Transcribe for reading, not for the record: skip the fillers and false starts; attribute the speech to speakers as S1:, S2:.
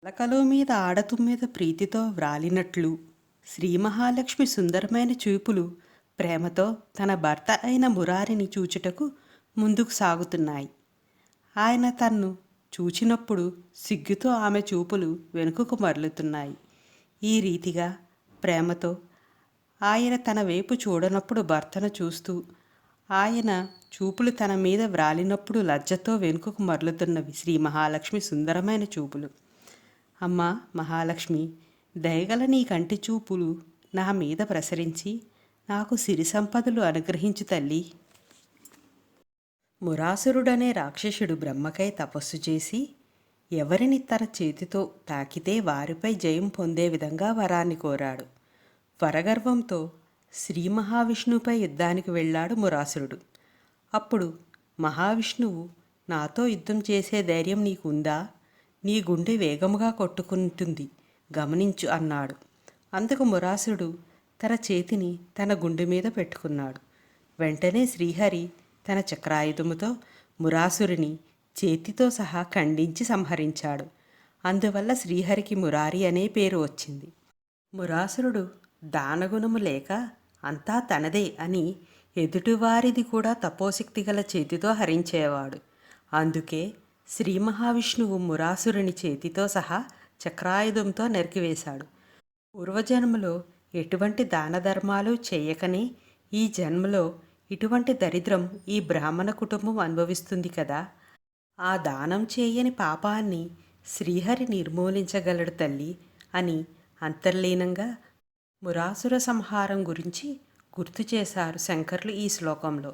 S1: పలకలో మీద ఆడతుమ్మెద ప్రీతితో వ్రాలినట్లు శ్రీ మహాలక్ష్మి సుందరమైన చూపులు ప్రేమతో తన భర్త అయిన మురారిని చూచుటకు ముందుకు సాగుతున్నాయి. ఆయన తన్ను చూచినప్పుడు సిగ్గుతో ఆమె చూపులు వెనుకకు మరలుతున్నాయి. ఈ రీతిగా ప్రేమతో ఆయన తన వైపు చూడనప్పుడు భర్తను చూస్తూ, ఆయన చూపులు తన మీద వ్రాలినప్పుడు లజ్జతో వెనుకకు మరలుతున్నవి శ్రీ మహాలక్ష్మి సుందరమైన చూపులు. అమ్మా మహాలక్ష్మి, దయగల నీ కంటి చూపులు నా మీద ప్రసరించి నాకు సిరి సంపదలు అనుగ్రహించు తల్లి. మురాసురుడనే రాక్షసుడు బ్రహ్మకై తపస్సు చేసి ఎవరిని తన చేతితో తాకితే వారిపై జయం పొందే విధంగా వరాన్ని కోరాడు. వరగర్వంతో శ్రీ మహావిష్ణువుపై యుద్ధానికి వెళ్ళాడు మురాసురుడు. అప్పుడు మహావిష్ణువు, నాతో యుద్ధం చేసే ధైర్యం నీకుందా? నీ గుండె వేగముగా కొట్టుకుంటుంది, గమనించు అన్నాడు. అందుకు మురాసురుడు తన చేతిని తన గుండె మీద పెట్టుకున్నాడు. వెంటనే శ్రీహరి తన చక్రాయుధముతో మురాసురుని చేతితో సహా ఖండించి సంహరించాడు. అందువల్ల శ్రీహరికి మురారి అనే పేరు వచ్చింది. మురాసురుడు దానగుణము లేక అంతా తనదే అని ఎదుటివారిది కూడా తపోశక్తి గల చేతితో హరించేవాడు. అందుకే శ్రీ మహావిష్ణువు మురాసురుని చేతితో సహా చక్రాయుధంతో నరికివేశాడు. పూర్వజన్మలో ఎటువంటి దాన ధర్మాలు చేయకనే ఈ జన్మలో ఇటువంటి దరిద్రం ఈ బ్రాహ్మణ కుటుంబం అనుభవిస్తుంది కదా. ఆ దానం చేయని పాపాన్ని శ్రీహరి నిర్మూలించగలడు తల్లి అని అంతర్లీనంగా మురాసుర సంహారం గురించి గుర్తు చేశారు శంకరులు ఈ శ్లోకంలో.